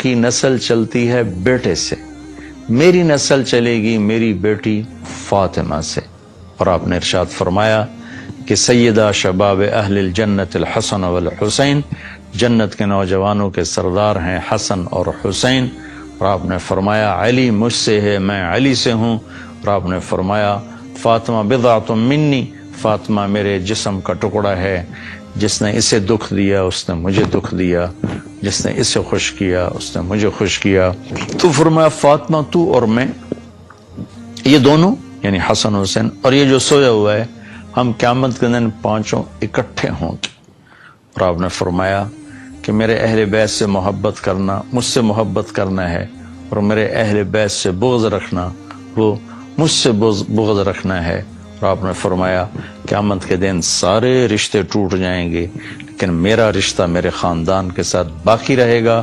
کی نسل چلتی ہے بیٹے سے، میری نسل چلے گی میری بیٹی فاطمہ سے۔ اور آپ نے ارشاد فرمایا کہ سیدہ شباب اہل الجنت الحسن والحسین، جنت کے نوجوانوں کے سردار ہیں حسن اور حسین۔ اور آپ نے فرمایا علی مجھ سے ہے، میں علی سے ہوں۔ اور آپ نے فرمایا فاطمہ بضعۃ منی، فاطمہ میرے جسم کا ٹکڑا ہے، جس نے اسے دکھ دیا اس نے مجھے دکھ دیا، جس نے اسے خوش کیا اس نے مجھے خوش کیا۔ تو فرمایا فاطمہ تو اور میں، یہ دونوں یعنی حسن حسین اور یہ جو سویا ہوا ہے، ہم قیامت کے دن پانچوں اکٹھے ہوں گے۔ اور آپ نے فرمایا کہ میرے اہل بیت سے محبت کرنا، مجھ سے محبت کرنا ہے، اور میرے اہل بیت سے بغض رکھنا، وہ مجھ سے بغض رکھنا ہے۔ اور آپ نے فرمایا قیامت کے دن سارے رشتے ٹوٹ جائیں گے لیکن میرا رشتہ میرے خاندان کے ساتھ باقی رہے گا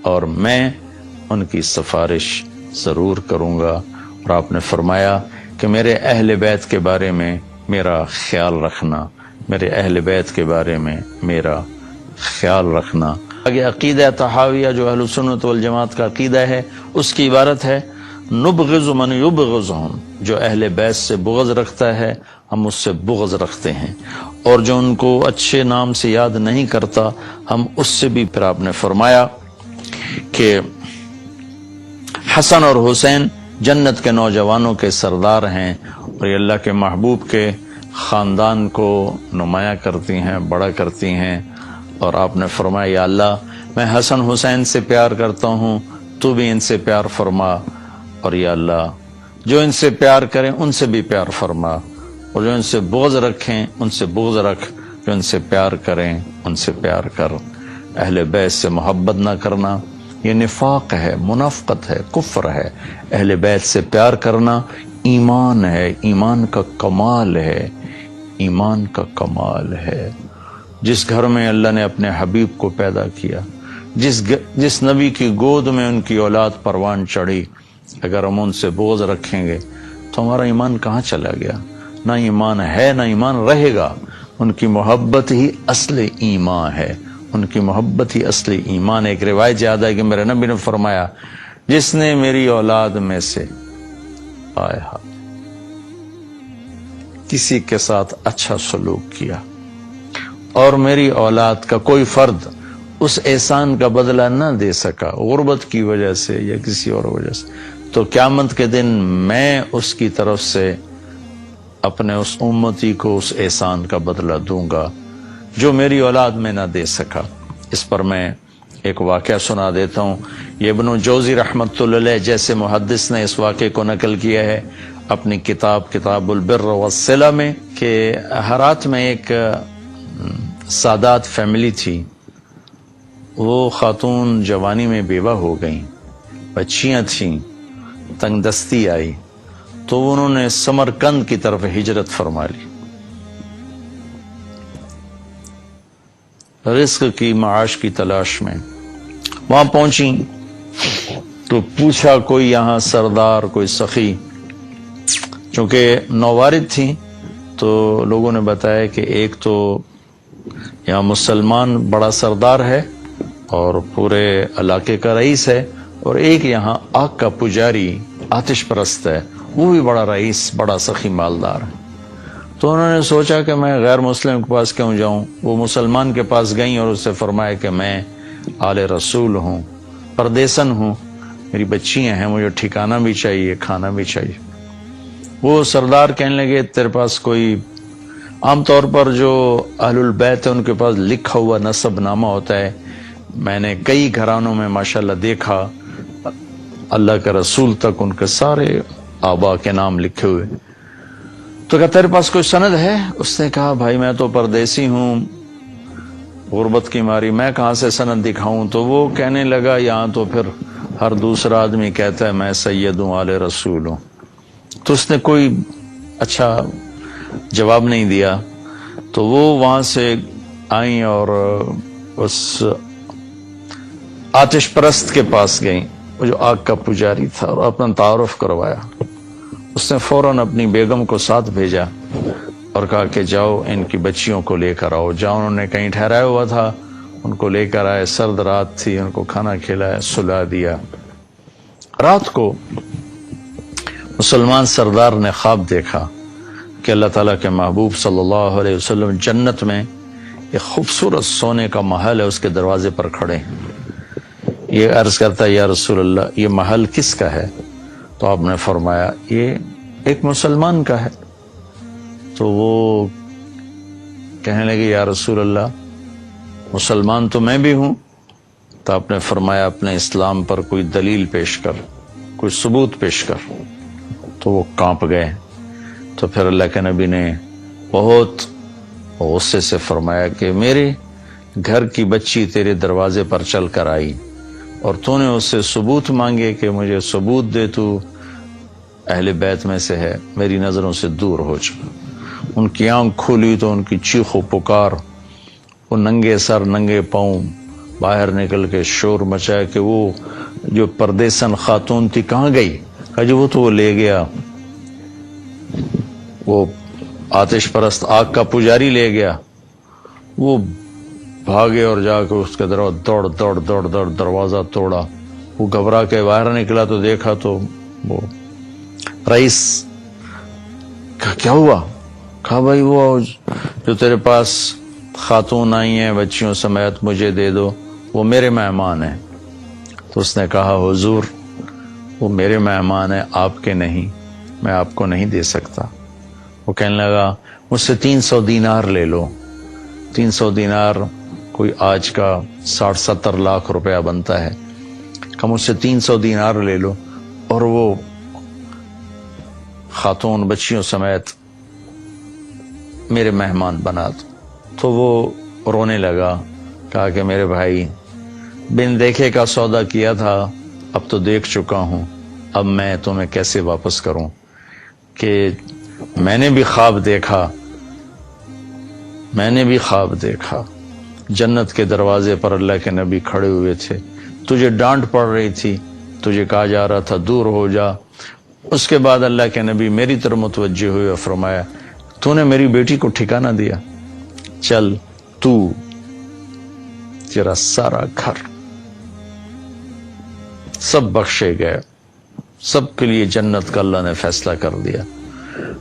اور میں ان کی سفارش ضرور کروں گا۔ اور آپ نے فرمایا کہ میرے اہل بیت کے بارے میں میرا خیال رکھنا، میرے اہل بیت کے بارے میں میرا خیال رکھنا۔ آگے عقیدہ طحاویہ جو اہل سنت والجماعت کا عقیدہ ہے، اس کی عبارت ہے نبغض من یبغضہم، جو اہل بیت سے بغض رکھتا ہے ہم اس سے بغض رکھتے ہیں، اور جو ان کو اچھے نام سے یاد نہیں کرتا ہم اس سے بھی۔ پھر آپ نے فرمایا کہ حسن اور حسین جنت کے نوجوانوں کے سردار ہیں اور یہ اللہ کے محبوب کے خاندان کو نمایاں کرتی ہیں، بڑا کرتی ہیں۔ اور آپ نے فرمایا یا اللہ میں حسن حسین سے پیار کرتا ہوں، تو بھی ان سے پیار فرما، اور یا اللہ جو ان سے پیار کریں ان سے بھی پیار فرما، اور جو ان سے بغض رکھیں ان سے بغض رکھ، جو ان سے پیار کریں ان سے پیار کر۔ اہل بیت سے محبت نہ کرنا یہ نفاق ہے، منافقت ہے، کفر ہے۔ اہل بیت سے پیار کرنا ایمان ہے، ایمان کا کمال ہے، ایمان کا کمال ہے۔ جس گھر میں اللہ نے اپنے حبیب کو پیدا کیا، جس نبی کی گود میں ان کی اولاد پروان چڑھی، اگر ہم ان سے بغض رکھیں گے تو ہمارا ایمان کہاں چلا گیا؟ نہ ایمان ہے نہ ایمان رہے گا۔ ان کی محبت ہی اصل ایمان ہے، ان کی محبت ہی اصل ایمان ہے۔ ایک روایت یاد ہے کہ میرے نبی نے فرمایا جس نے میری اولاد میں سے کسی کے ساتھ اچھا سلوک کیا اور میری اولاد کا کوئی فرد اس احسان کا بدلہ نہ دے سکا غربت کی وجہ سے یا کسی اور وجہ سے، تو قیامت کے دن میں اس کی طرف سے اپنے اس امتی کو اس احسان کا بدلہ دوں گا جو میری اولاد میں نہ دے سکا۔ اس پر میں ایک واقعہ سنا دیتا ہوں۔ یہ ابن جوزی رحمۃ اللہ علیہ جیسے محدث نے اس واقعے کو نقل کیا ہے اپنی کتاب البر والصلہ میں، کہ ہرات میں ایک سادات فیملی تھی۔ وہ خاتون جوانی میں بیوہ ہو گئیں، بچیاں تھیں، تنگ دستی آئی تو انہوں نے سمرقند کی طرف ہجرت فرما لی، رزق کی معاش کی تلاش میں۔ وہاں پہنچی تو پوچھا کوئی یہاں سردار، کوئی سخی، چونکہ نووارد تھیں تو لوگوں نے بتایا کہ ایک تو یہاں مسلمان بڑا سردار ہے اور پورے علاقے کا رئیس ہے، اور ایک یہاں آگ کا پجاری آتش پرست ہے، وہ بھی بڑا رئیس، بڑا سخی مالدار ہے۔ تو انہوں نے سوچا کہ میں غیر مسلم کے پاس کیوں جاؤں۔ وہ مسلمان کے پاس گئیں اور اس سے فرمایا کہ میں آل رسول ہوں، پردیسن ہوں، میری بچیاں ہیں، مجھے ٹھکانہ بھی چاہیے، کھانا بھی چاہیے۔ وہ سردار کہنے لگے تیرے پاس کوئی، عام طور پر جو اہل البیت ہے ان کے پاس لکھا ہوا نسب نامہ ہوتا ہے، میں نے کئی گھرانوں میں ماشاءاللہ دیکھا اللہ کے رسول تک ان کے سارے آبا کے نام لکھے ہوئے۔ تو کہا تیرے پاس کوئی سند ہے؟ اس نے کہا بھائی میں تو پردیسی ہوں، غربت کی ماری میں کہاں سے سند دکھاؤں؟ تو وہ کہنے لگا یہاں تو پھر ہر دوسرا آدمی کہتا ہے میں سید ہوں، آل رسول ہوں۔ تو اس نے کوئی اچھا جواب نہیں دیا۔ تو وہ وہاں سے آئیں اور اس آتش پرست کے پاس گئیں، وہ جو آگ کا پجاری تھا، اور اپنا تعارف کروایا۔ اس نے فوراً اپنی بیگم کو ساتھ بھیجا اور کہا کہ جاؤ ان کی بچیوں کو لے کر آؤ۔ جاؤ، انہوں نے کہیں ٹھہرایا ہوا تھا، ان کو لے کر آئے، سرد رات تھی، ان کو کھانا کھلایا، سلا دیا۔ رات کو مسلمان سردار نے خواب دیکھا کہ اللہ تعالیٰ کے محبوب صلی اللہ علیہ وسلم جنت میں ایک خوبصورت سونے کا محل ہے، اس کے دروازے پر کھڑے ہیں۔ یہ عرض کرتا ہے یا رسول اللہ یہ محل کس کا ہے؟ تو آپ نے فرمایا یہ ایک مسلمان کا ہے۔ تو وہ کہنے لگے یا رسول اللہ مسلمان تو میں بھی ہوں۔ تو آپ نے فرمایا اپنے اسلام پر کوئی دلیل پیش کر، کوئی ثبوت پیش کر۔ تو وہ کانپ گئے۔ تو پھر اللہ کے نبی نے بہت غصے سے فرمایا کہ میرے گھر کی بچی تیرے دروازے پر چل کر آئی اور تو نے اس سے ثبوت مانگے کہ مجھے ثبوت دے، تو اہل بیت میں سے ہے، میری نظروں سے دور ہو جا۔ ان کی آنکھ کھولی تو ان کی چیخ و پکار، وہ ننگے سر ننگے پاؤں باہر نکل کے شور مچایا کہ وہ جو پردیسن خاتون تھی کہاں گئی؟ کہا جی وہ تو وہ لے گیا، وہ آتش پرست آگ کا پجاری لے گیا۔ وہ بھاگے اور جا کے اس کے دوڑ دروازہ توڑا۔ وہ گھبرا کے باہر نکلا تو دیکھا تو وہ رئیس کہا کیا ہوا؟ کہا بھائی وہ جو تیرے پاس خاتون آئی ہیں بچیوں سمیت مجھے دے دو، وہ میرے مہمان ہیں۔ تو اس نے کہا حضور وہ میرے مہمان ہیں، آپ کے نہیں، میں آپ کو نہیں دے سکتا۔ وہ کہنے لگا مجھ سے 300 دینار لے لو۔ 300 دینار کوئی آج کا 60-70 لاکھ روپیہ بنتا ہے۔ کہ مجھ سے 300 دینار لے لو اور وہ خاتون بچیوں سمیت میرے مہمان بنا دو۔ تو وہ رونے لگا، کہا کہ میرے بھائی بن دیکھے کا سودا کیا تھا، اب تو دیکھ چکا ہوں، اب میں تمہیں کیسے واپس کروں؟ کہ میں نے بھی خواب دیکھا جنت کے دروازے پر اللہ کے نبی کھڑے ہوئے تھے، تجھے ڈانٹ پڑ رہی تھی، تجھے کہا جا رہا تھا دور ہو جا۔ اس کے بعد اللہ کے نبی میری طرف متوجہ ہوئے اور فرمایا تو نے میری بیٹی کو ٹھکانہ دیا، چل تو تیرا سارا گھر سب بخشے گئے، سب کے لیے جنت کا اللہ نے فیصلہ کر دیا۔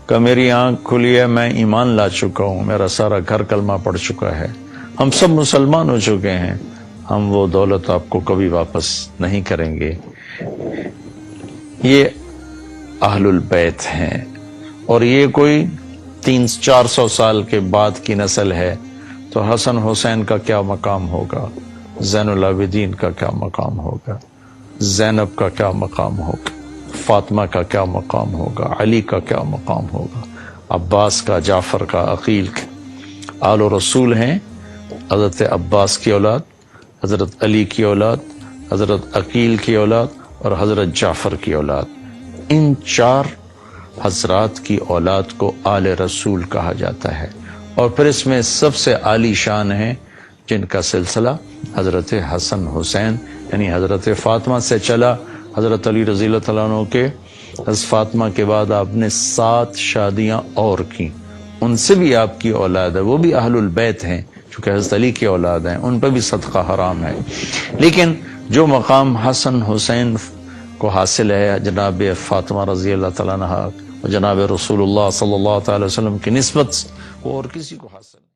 کہ میری آنکھ کھلی ہے، میں ایمان لا چکا ہوں، میرا سارا گھر کلمہ پڑھ چکا ہے، ہم سب مسلمان ہو چکے ہیں، ہم وہ دولت آپ کو کبھی واپس نہیں کریں گے۔ یہ اہل البیت ہیں، اور یہ کوئی 300-400 سال کے بعد کی نسل ہے، تو حسن حسین کا کیا مقام ہوگا، زین العابدین کا کیا مقام ہوگا، زینب کا کیا مقام ہوگا، فاطمہ کا کیا مقام ہوگا، علی کا کیا مقام ہوگا، عباس کا، جعفر کا، عقیل کا۔ آل و رسول ہیں، حضرت عباس کی اولاد، حضرت علی کی اولاد، حضرت عقیل کی اولاد اور حضرت جعفر کی اولاد۔ ان 4 حضرات کی اولاد کو آل رسول کہا جاتا ہے، اور پھر اس میں سب سے عالی شان ہیں جن کا سلسلہ حضرت حسن حسین یعنی حضرت فاطمہ سے چلا۔ حضرت علی رضی اللہ تعالیٰ عنہ کے حضرت فاطمہ کے بعد آپ نے 7 شادیاں اور کی، ان سے بھی آپ کی اولاد ہے، وہ بھی اہل البیت ہیں، چونکہ حضرت علی کی اولاد ہیں، ان پہ بھی صدقہ حرام ہے۔ لیکن جو مقام حسن حسین کو حاصل ہے جناب فاطمہ رضی اللہ تعالیٰ عنہ اور جناب رسول اللہ صلی اللہ تعالی وسلم کی نسبت، وہ اور کسی کو حاصل نہیں۔